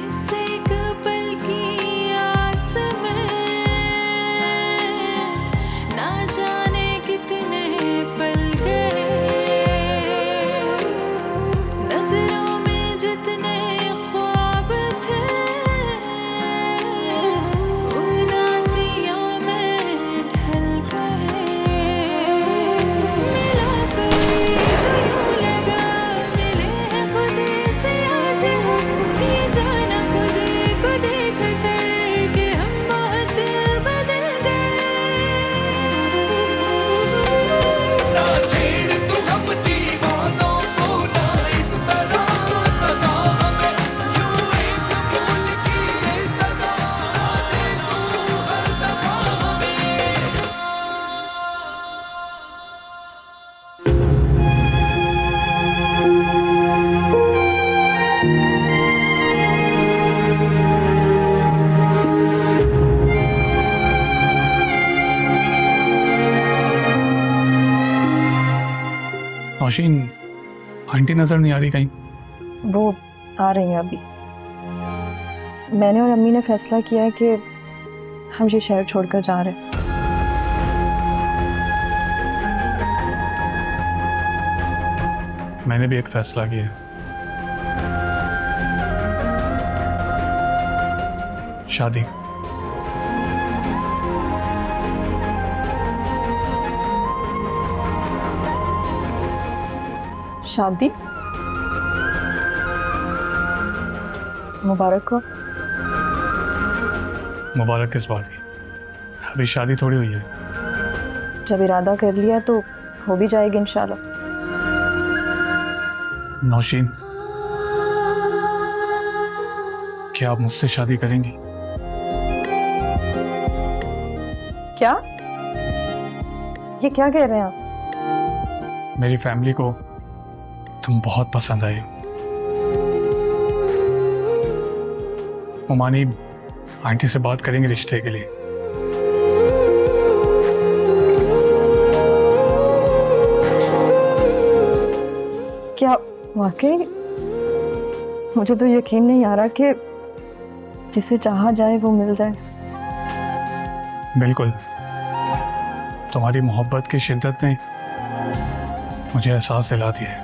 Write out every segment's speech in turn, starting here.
इस एक पल की आस में ना जाने कितने पल गए, नजरों में जितने ख्वाब थे उदासियों में ढल गए। मिला कोई तो यूं लगा मिले हैं खुद से आज हम, ये जाना खुद को देख कर कि हम बहुत बदल गए। ना छेड़ तू हम दीवानों को, ना इस तरह सदा हमें यूं एक भूल की ये सजा, ना दे तू हर दफा हमें। नौशीन, आंटी नजर नहीं आ रही कहीं? वो आ रही हैं अभी। मैंने और अम्मी ने फैसला किया है कि हम ये शहर छोड़कर जा रहे हैं। मैंने भी एक फैसला किया है। शादी। शादी? मुबारक हो। मुबारक किस बात की? अभी शादी थोड़ी हुई है। जब इरादा कर लिया तो हो भी जाएगी इंशाल्लाह। नौशीन, क्या आप मुझसे शादी करेंगी? क्या? ये क्या कह रहे हैं आप? मेरी फैमिली को तुम बहुत पसंद आई। उमानी आंटी से बात करेंगे रिश्ते के लिए। क्या वाकई? मुझे तो यकीन नहीं आ रहा कि जिसे चाहा जाए वो मिल जाए। बिल्कुल, तुम्हारी मोहब्बत की शिद्दत ने मुझे एहसास दिला दिया है।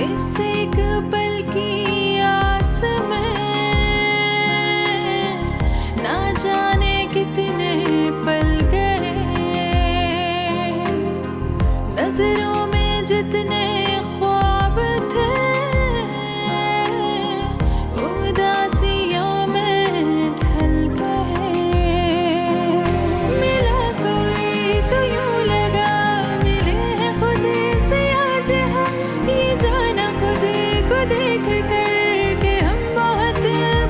इस एक पल की आस में ना जाने कितने पल गए, नजरों में जितने ख्वाब थे उदासियों में ढल गए। मिला कोई तो यूं लगा मिले हैं खुद से आज हम, ये जाना खुद को देख कर कि हम बहुत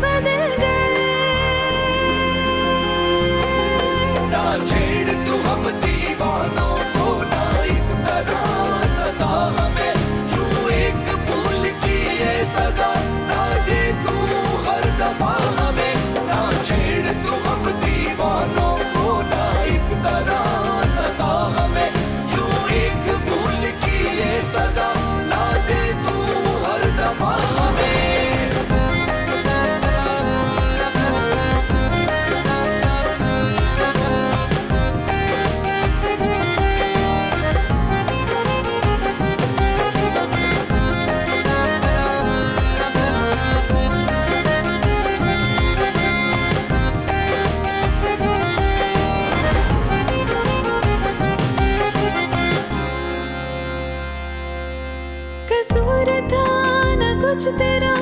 बदल गए। ना छेड़ तू हम दीवानों को, ना इस तरह सदा हमें यूं एक भूल की ये सजा, ना दे तू हर दफा हमें। ना छेड़ तू हम दीवानों को, ना इस तरह सदा हमें यूं एक भूल की ये सजा, ना दे तू हर दफा हमें। कसूर था न कुछ कुछ तेरा,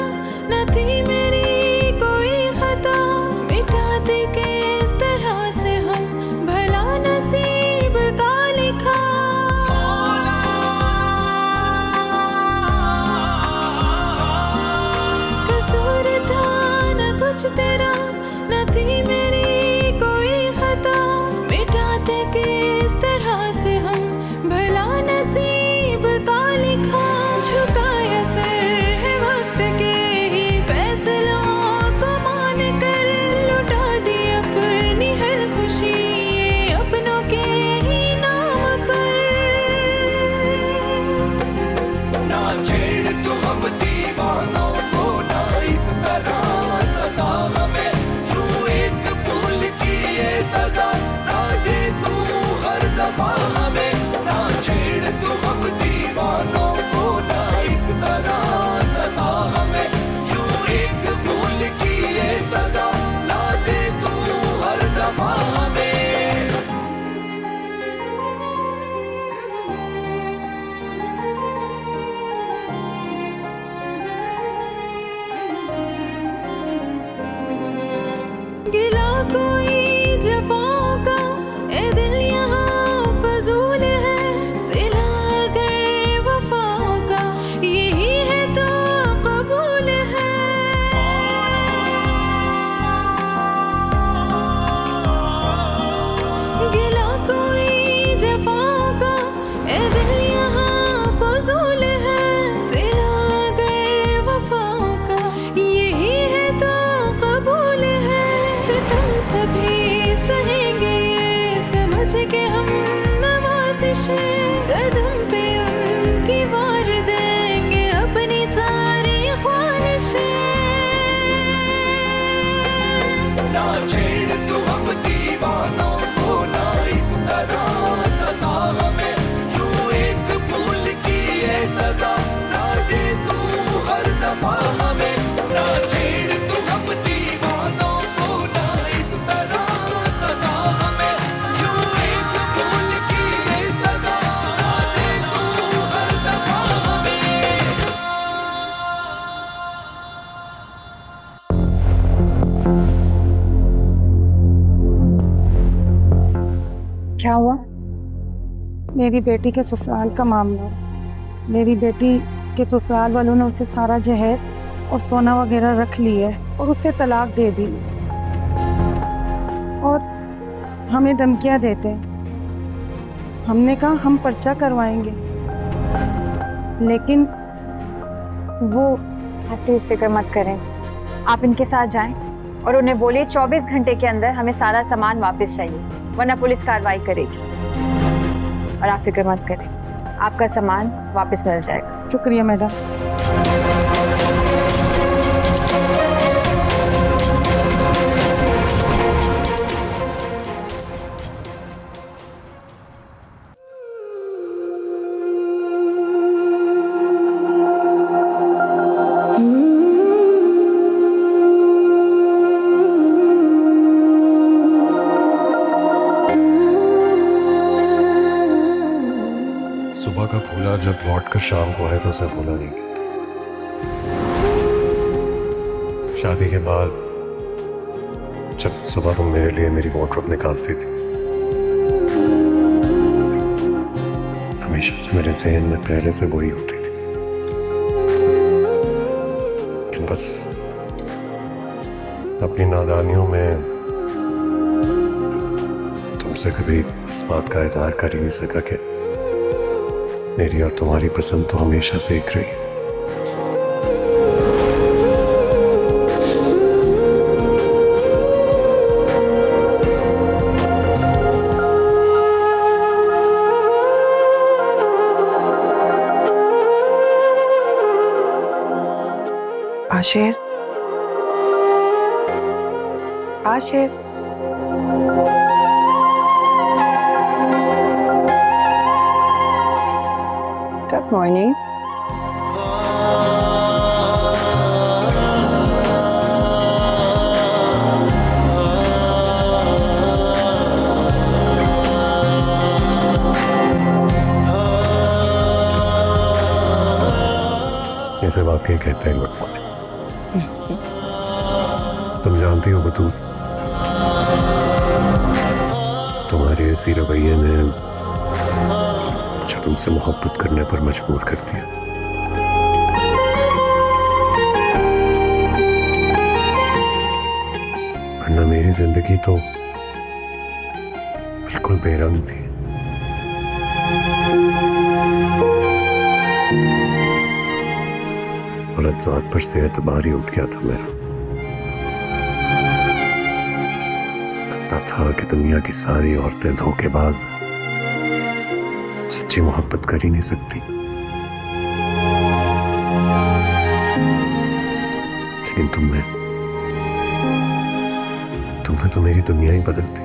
न थी मेरी कोई खता, मिटाते किस तरह से हम भला नसीब का लिखा। कसूर था न कुछ तेरा, न थी मेरी कोई खता, मिटाते किस तरह से हम भला नसीब का लिखा। झुकाया सर है वक्त के ही फैसलों को मान कर, लुटा दी अपनी हर खुशी ये अपनों के ही नाम पर। ना छेड़ तू हम दीवानों को, ना इस तरह सता हमें यूं एक भूल की ये सजा, ना दे तू हर दफा हमें। ना छेड़ तू हम दीवानों को, ना इस तरह सता हमें यूं एक भूल की ये सजा, ना दे तू हर दफा हमें। गिला कोई जफाओं का ए दिल यहाँ फजूल है, सिला अगर वफाओं का यही है तो कबूल है। गिला कोई जफाओं का ए दिल यहाँ फजूल है, सिला अगर वफाओं का यही है तो कबूल है। सितम सभी सहेंगे ये समझ के हम नवाज़िशें, कदम पे उनकी वार देंगे अपनी सारी ख्वाहिशें। ना छेड़ तू हम दीवानों को, ना इस तरह सता हमें यूं एक भूल की ये सजा, ना दे तू हर दफा हमें। ना छेड़ तू हम दीवानों को, ना इस तरह सता हमें यूं एक भूल की ये सजा, ना दे तू हर दफा हमें। क्या हुआ? मेरी बेटी के ससुराल का मामला है। मेरी बेटी के ससुराल वालों ने उसे सारा जहेज और सोना वगैरह रख लिया है और उसे तलाक दे दी, और हमें धमकियां देते हैं। हमने कहा हम पर्चा करवाएंगे, लेकिन वो आप प्लीज फिक्र मत करें, आप इनके साथ जाएं और उन्हें बोलिए 24 घंटे के अंदर हमें सारा सामान वापस चाहिए, वरना पुलिस कार्रवाई करेगी। और आप फिक्र मत करें, आपका सामान वापस मिल जाएगा। शुक्रिया मैडम। सुबह का भूला जब लौट कर शाम को आए तो उसे भूला नहीं गया था। शादी के बाद जब सुबह तुम मेरे लिए मेरी वार्डरोब निकालती थी, हमेशा से मेरे ज़हन में पहले से वही होती थी, लेकिन बस अपनी नादानियों में तुमसे कभी इस बात का इजहार कर ही नहीं सका कि मेरी और तुम्हारी पसंद तो हमेशा से एक रही। Ashir, Ashir, good morning. ये सिवा वाकई कहते हैं गुड मॉर्निंग। तुम जानती हो बतूल, तुम्हारे ऐसी रवैये ने मुझे तुमसे मोहब्बत करने पर मजबूर कर दिया। वरना मेरी जिंदगी तो बिल्कुल बेरंग थी। और अज्जात पर से एतबार ही उठ गया था मेरा। लगता था कि दुनिया की सारी औरतें धोखेबाज, सच्ची मोहब्बत कर ही नहीं सकती। लेकिन तुमने तो मेरी दुनिया ही बदल दी।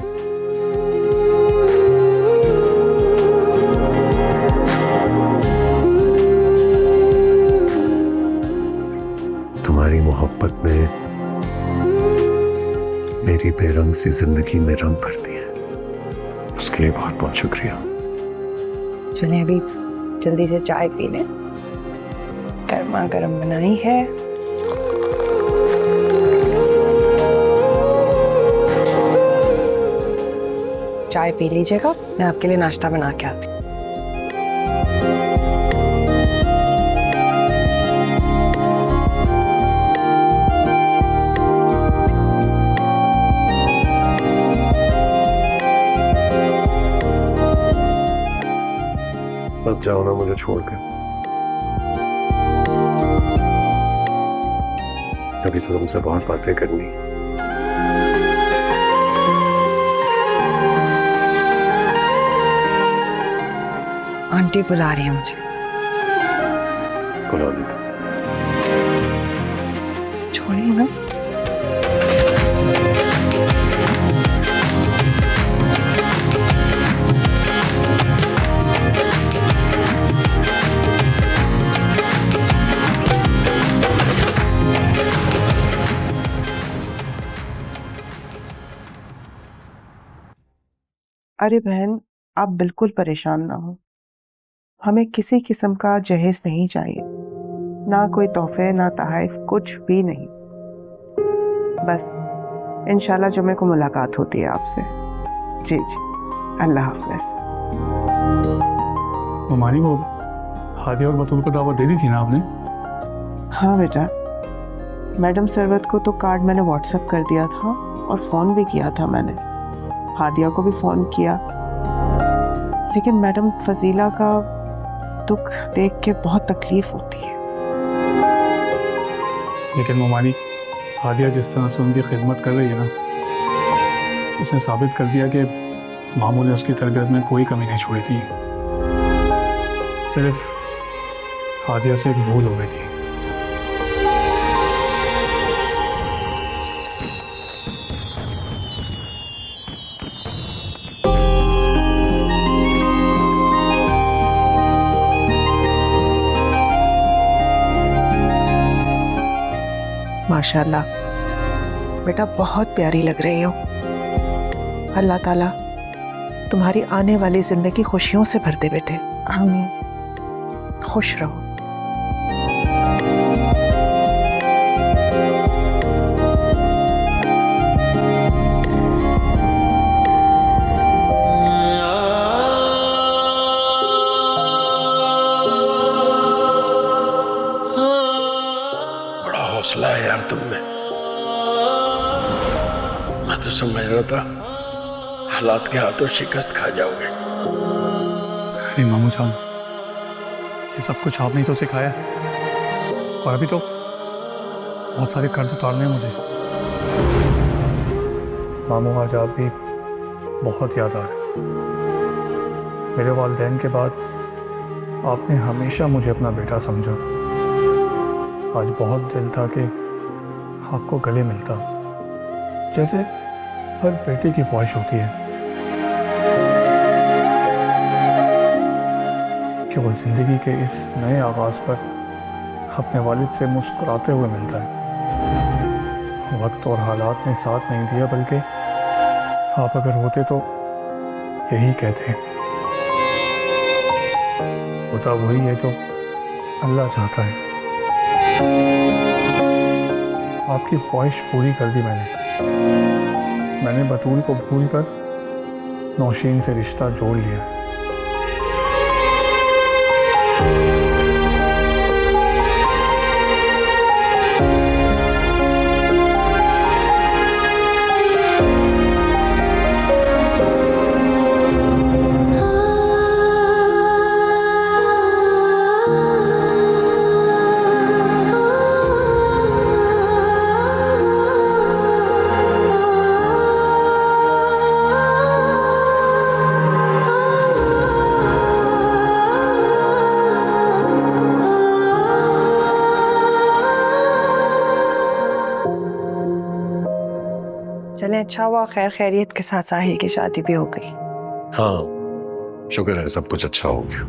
तुम्हारी मोहब्बत ने मेरी बेरंग सी जिंदगी में रंग भर दिया। उसके लिए बहुत बहुत शुक्रिया। चलिए अभी जल्दी से चाय पी लें, गर्मा गर्म बनाई है। चाय पी लीजिएगा, मैं आपके लिए नाश्ता बना के आती हूँ। मत जाओ ना मुझे छोड़कर। अभी तो तुमसे बहुत बातें करनी। आंटी बुला रही है मुझे। बुला देता। छोड़िए ना। अरे बहन, आप बिल्कुल परेशान ना हो। हमें किसी किस्म का जहेज नहीं चाहिए, ना कोई तोहफे ना तोहफे, कुछ भी नहीं। बस इंशाल्लाह जुमे को मुलाकात होती है आपसे। जी जी, अल्लाह हाफ़िज़। हमारी वो हादिया और बतूल को दावत दे दी थी ना आपने? हाँ बेटा, मैडम सरवत को तो कार्ड मैंने व्हाट्सएप कर दिया था और फ़ोन भी किया था मैंने। हादिया को भी फ़ोन किया, लेकिन मैडम फजीला का दुख देख के बहुत तकलीफ होती है। लेकिन मोमानी, हादिया जिस तरह से उनकी खिदमत कर रही है ना, उसने साबित कर दिया कि मामू ने उसकी तरबियत में कोई कमी नहीं छोड़ी थी। सिर्फ हादिया से एक भूल हो गई थी। माशाल्लाह बेटा, बहुत प्यारी लग रही हो। अल्लाह ताला तुम्हारी आने वाली जिंदगी खुशियों से भर दे बेटे। आमीन। खुश रहो। हौसला है यार तुम में। मैं तो समझ रहा था हालात के हाथों शिकस्त खा जाओगे। अरे मामू जान, ये सब कुछ आपने तो सिखाया, और अभी तो बहुत सारे कर्ज उतारने हैं मुझे। मामू आज आप भी बहुत याद आ रहे। मेरे वालिदैन के बाद आपने हमेशा मुझे अपना बेटा समझा। आज बहुत दिल था कि आपको गले मिलता, जैसे हर बेटे की ख्वाहिश होती है कि वो ज़िंदगी के इस नए आगाज़ पर अपने वालिद से मुस्कुराते हुए मिलता है। वक्त और हालात ने साथ नहीं दिया, बल्कि आप अगर होते तो यही कहते। होता वही है जो अल्लाह चाहता है। आपकी ख्वाहिश पूरी कर दी मैंने बतूल को भूलकर नौशीन से रिश्ता जोड़ लिया। चले, अच्छा हुआ खैर खैरियत के साथ साहिल की शादी भी हो गई। हाँ, शुक्र है सब कुछ अच्छा हो गया।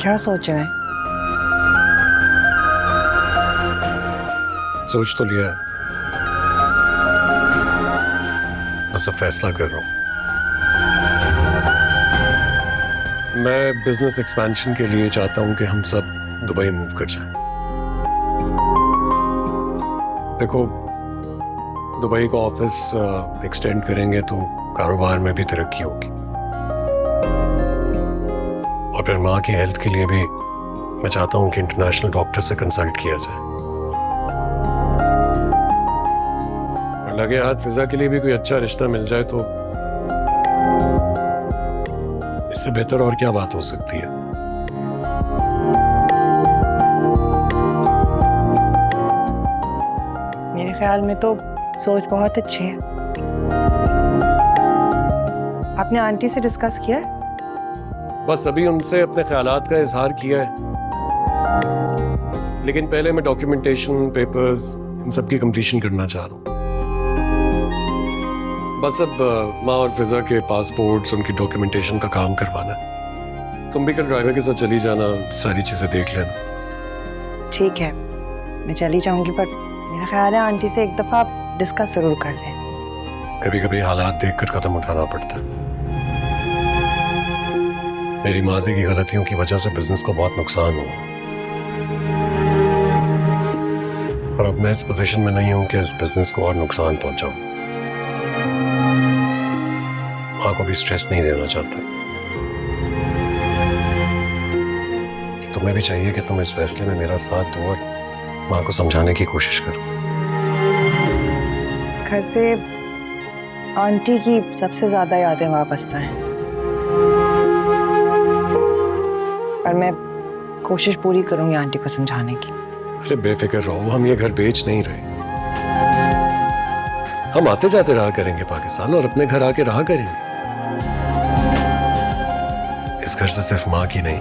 क्या सोच रहे हैं? सोच तो लिया है, बस अब फैसला कर रहा हूँ। मैं बिजनेस एक्सपेंशन के लिए चाहता हूं कि हम सब दुबई मूव कर जाएं। देखो, दुबई का ऑफिस एक्सटेंड करेंगे तो कारोबार में भी तरक्की होगी, और फिर माँ की हेल्थ के लिए भी मैं चाहता हूं कि इंटरनेशनल डॉक्टर से कंसल्ट किया जाए। और लगे हाथ फिजा के लिए भी कोई अच्छा रिश्ता मिल जाए तो इससे बेहतर और क्या बात हो सकती है। मेरे ख्याल में तो सोच बहुत अच्छी है। आपने आंटी से डिस्कस किया है? बस अभी उनसे अपने ख्यालात का इजहार किया है, लेकिन पहले मैं डॉक्यूमेंटेशन, पेपर्स, इन सब की कंप्लीशन करना चाह रहा हूँ। बस अब माँ और फिजा के पासपोर्ट्स, उनकी डॉक्यूमेंटेशन का काम करवाना है। तुम भी कल ड्राइवर के साथ चली जाना, सारी चीजें देख लेना। ठीक है, मैं चली जाऊंगी, पर मेरा ख्याल है आंटी से एक दफा डिस्कस जरूर कर लें। कभी कभी हालात देखकर कदम उठाना पड़ता है। मेरी माजी की गलतियों की वजह से बिजनेस को बहुत नुकसान हुआ, और अब मैं इस पोजीशन में नहीं हूं कि इस बिजनेस को और नुकसान पहुंचाऊं। माँ को भी स्ट्रेस नहीं देना चाहता। तुम्हें भी चाहिए कि तुम इस फैसले में मेरा साथ दो और माँ को समझाने की कोशिश करो। इस घर से आंटी की सबसे ज्यादा यादें वाबस्ता हैं, पर मैं कोशिश पूरी करूंगी आंटी को समझाने की। अरे बेफिक्र रहो, हम ये घर बेच नहीं रहे। हम आते जाते रहा करेंगे पाकिस्तान, और अपने घर आके रहा करेंगे। इस घर से सिर्फ माँ की नहीं,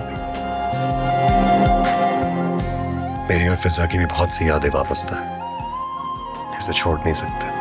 मेरी और फिजा की भी बहुत सी यादें वापस हैं। इसे छोड़ नहीं सकते।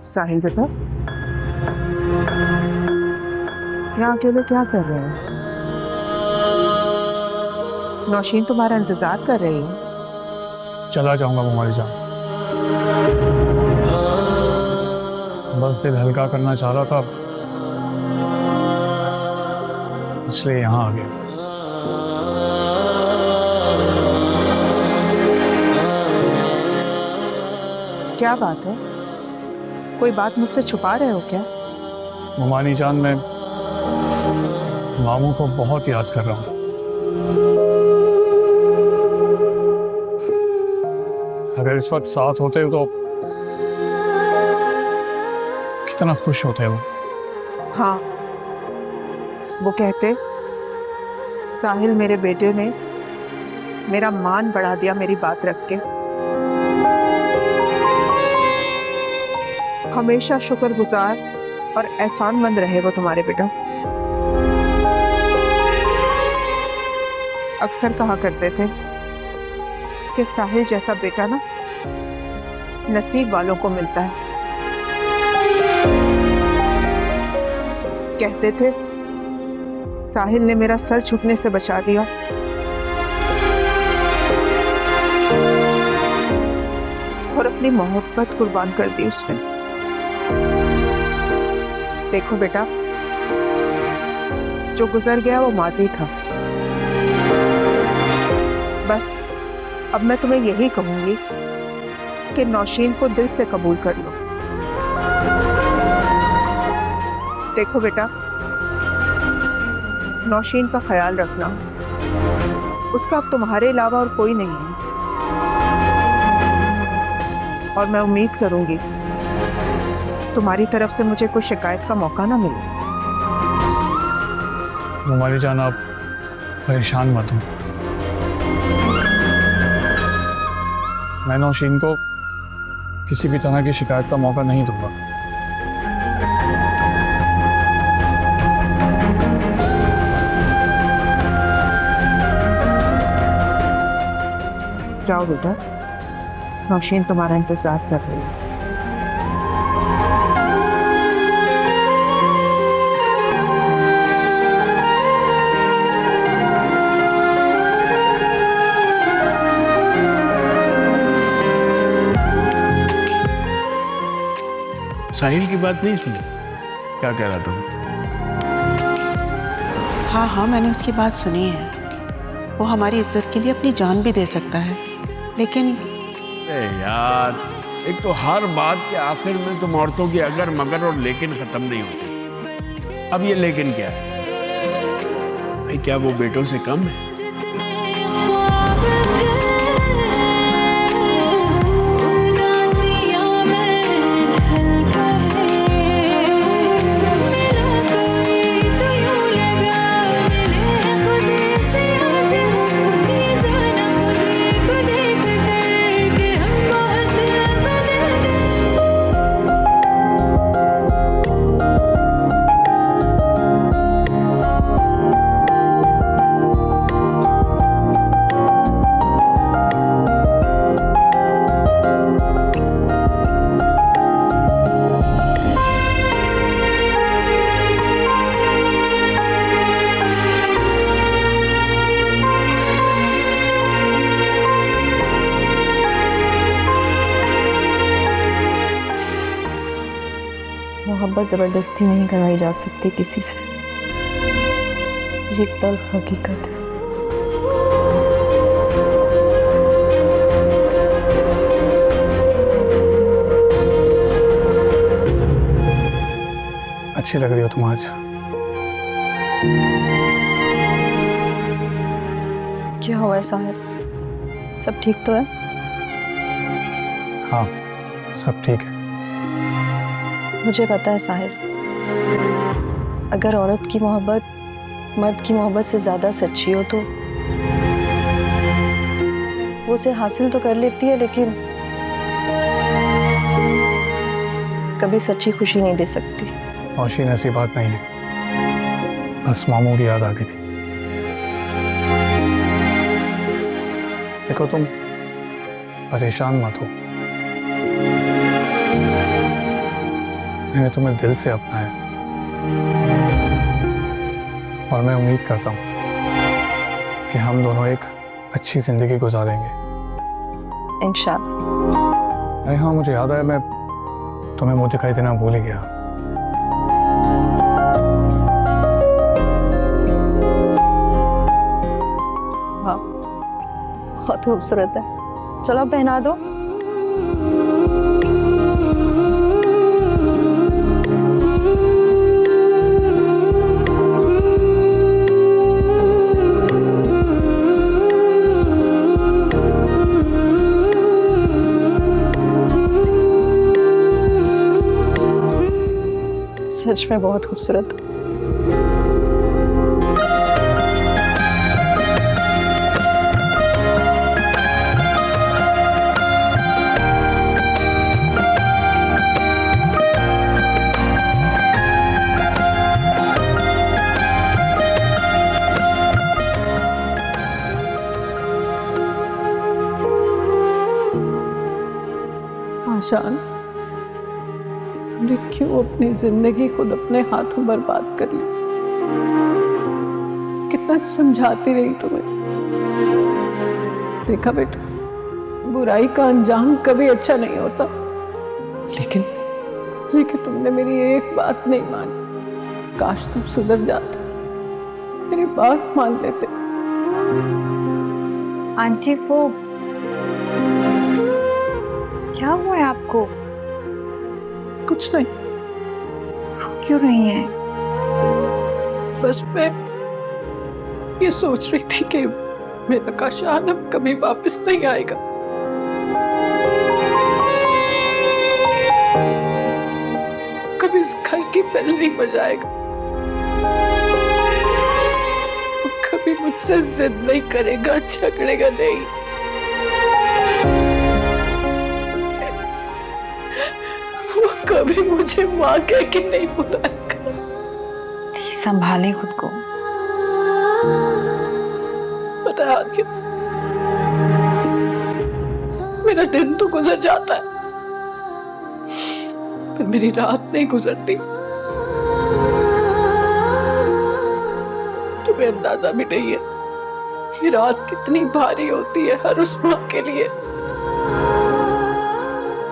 साहिल बेटा, यहाँ अकेले क्या कर रहे हैं? नौशीन तुम्हारा इंतजार कर रही है। चला जाऊंगा मुमारी जान, बस दिल हल्का करना चाह रहा था, इसलिए यहाँ आ गया। क्या बात है? कोई बात मुझसे छुपा रहे हो क्या? मुमानी जान, मैं मामू को बहुत याद कर रहा हूँ। अगर इस वक्त साथ होते तो कितना खुश होते वो। हाँ, वो कहते साहिल मेरे बेटे ने मेरा मान बढ़ा दिया मेरी बात रख के। हमेशा शुक्रगुजार और एहसानमंद रहे वो तुम्हारे बेटा। अक्सर कहा करते थे कि साहिल जैसा बेटा ना नसीब वालों को मिलता है। कहते थे साहिल ने मेरा सर झुकने से बचा दिया। और अपनी मोहब्बत कुर्बान कर दी उसने। देखो बेटा, जो गुजर गया वो माजी था। बस अब मैं तुम्हें यही कहूंगी कि नौशीन को दिल से कबूल कर लो। देखो बेटा, नौशीन का ख्याल रखना, उसका अब तुम्हारे अलावा और कोई नहीं है। और मैं उम्मीद करूंगी तुम्हारी तरफ से मुझे कोई शिकायत का मौका ना मिले। हमारी जान, आप परेशान मत हो। मैं नौशीन को किसी भी तरह की शिकायत का मौका नहीं दूंगा। जाओ बेटा, नौशीन तुम्हारा इंतजार कर रही है। साहिल की बात नहीं सुनी? क्या कह रहा था? हाँ हाँ, मैंने उसकी बात सुनी है। वो हमारी इज्जत के लिए अपनी जान भी दे सकता है, लेकिन यार, एक तो हर बात के आखिर में तुम औरतों की अगर मगर और लेकिन खत्म नहीं होती। अब ये लेकिन क्या है भाई? क्या वो बेटों से कम है? मोहब्बत ज़बरदस्ती नहीं करवाई जा सकती किसी से, ये एक तल्ख हकीकत है। अच्छी लग रही हो तुम आज। क्या हुआ है साहिल? सब ठीक तो है? हाँ, सब ठीक है। मुझे पता है साहिल, अगर औरत की मोहब्बत मर्द की मोहब्बत से ज़्यादा सच्ची हो तो वो उसे हासिल तो कर लेती है, लेकिन कभी सच्ची खुशी नहीं दे सकती। नौशीन, ऐसी बात नहीं है, बस मामू की याद आ गई थी। देखो, तुम परेशान मत हो। मैंने तुम्हें दिल से अपनाया और मैं उम्मीद करता हूँ कि हम दोनों एक अच्छी जिंदगी गुजारेंगे इंशाल्लाह। अरे हाँ, मुझे याद आया, मैं तुम्हें मुंह दिखाई देना भूल ही गया। हाँ, बहुत खूबसूरत है। चलो पहना दो। सच में बहुत खूबसूरत। शान, तुमने क्यों अपनी जिंदगी खुद अपने हाथों बर्बाद कर ली? कितना समझाती रही तुम्हें। देखा बेटा, बुराई का अंजाम कभी अच्छा नहीं होता, लेकिन तुमने मेरी एक बात नहीं मानी। काश तुम सुधर जाते, मेरी बात मान लेते। आंटी वो क्या हुआ है आपको? कुछ नहीं। क्यों नहीं है? बस मैं ये सोच रही थी कि मेरा काशान अब कभी वापस नहीं आएगा। कभी इस घर की बेल नहीं बजाएगा, कभी मुझसे जिद नहीं करेगा, झगड़ेगा नहीं। वो कभी मुझे मां कह के नहीं बुलाएगा। संभालें खुद को। पता है क्या, मेरा दिन तो गुजर जाता है, पर मेरी रात नहीं गुजरती। तुम्हें अंदाजा भी नहीं है कि रात कितनी भारी होती है हर उस मां के लिए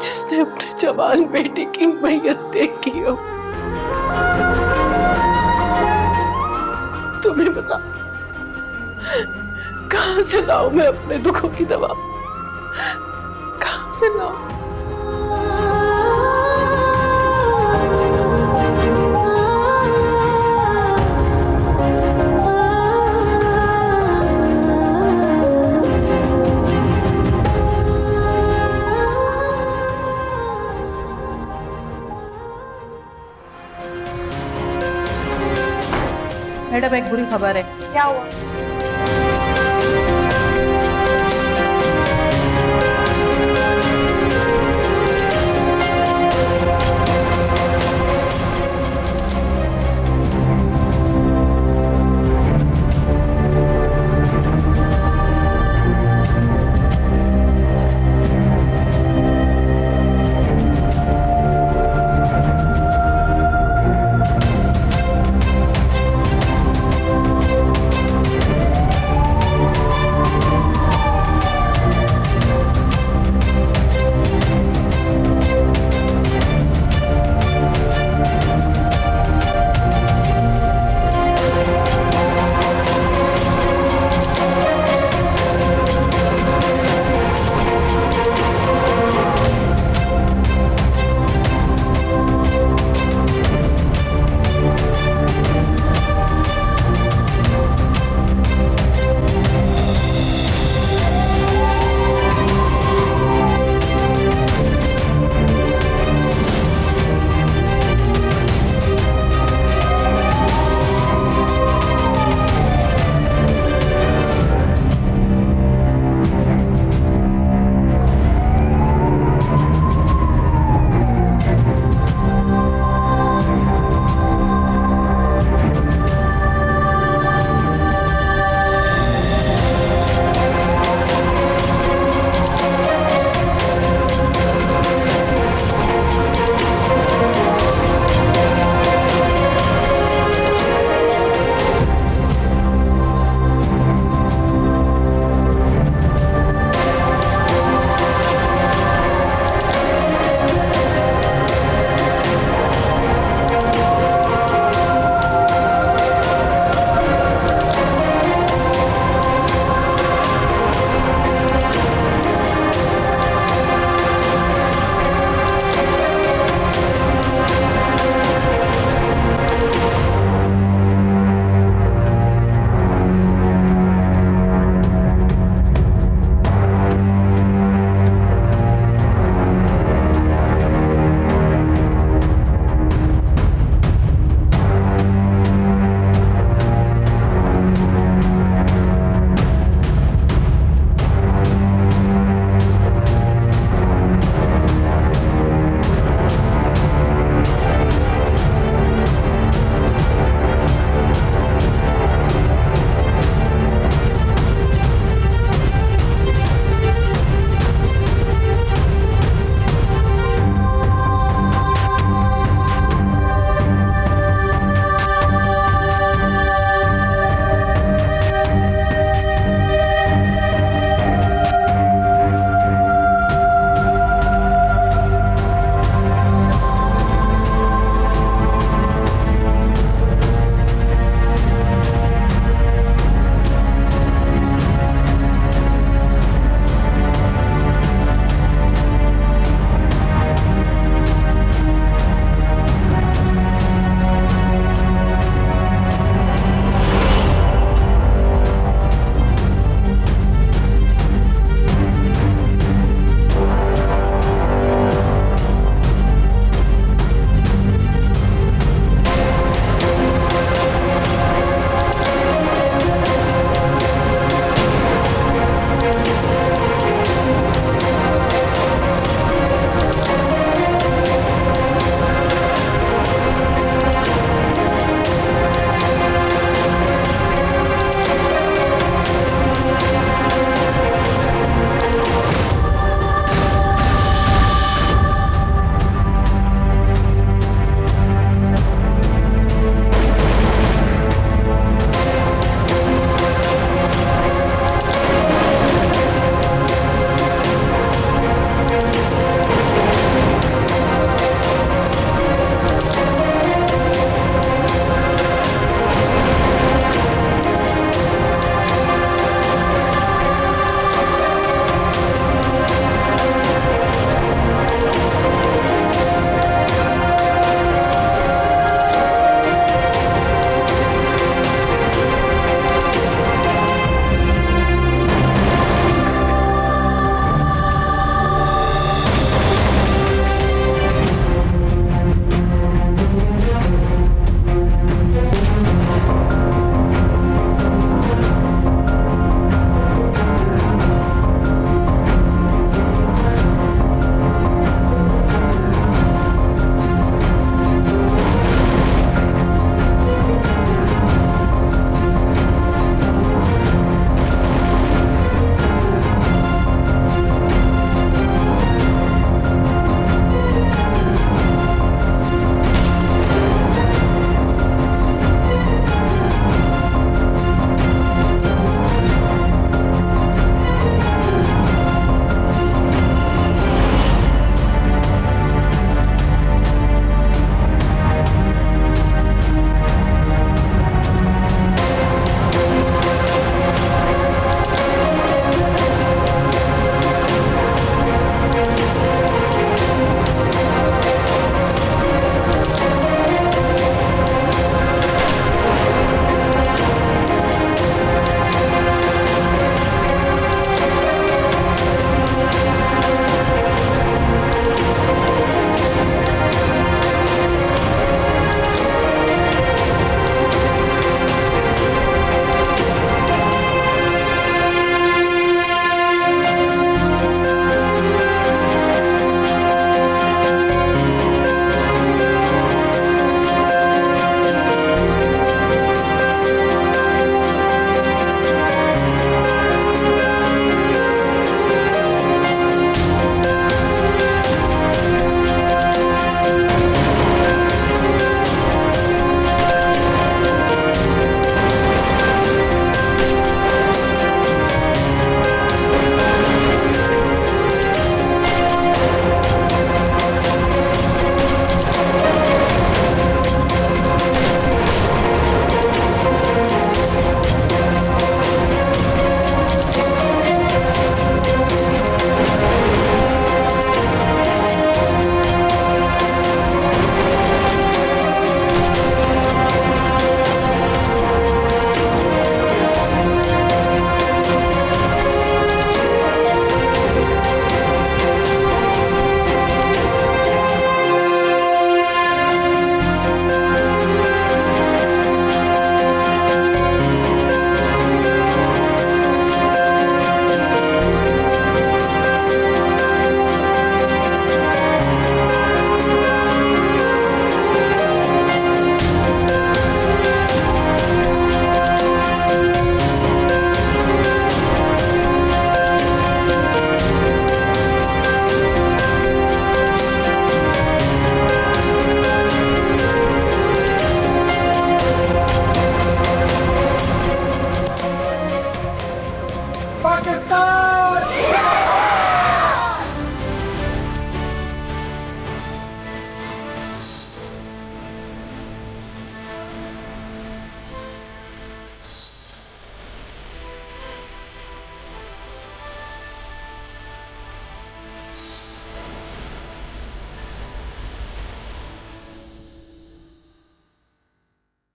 जिसने अपने जवान बेटी की मैयत देखी हो। तुम्हें बता, कहां से लाऊं मैं अपने दुखों की दवा? कहां से लाऊं? मैडम, एक बुरी खबर है। क्या हुआ?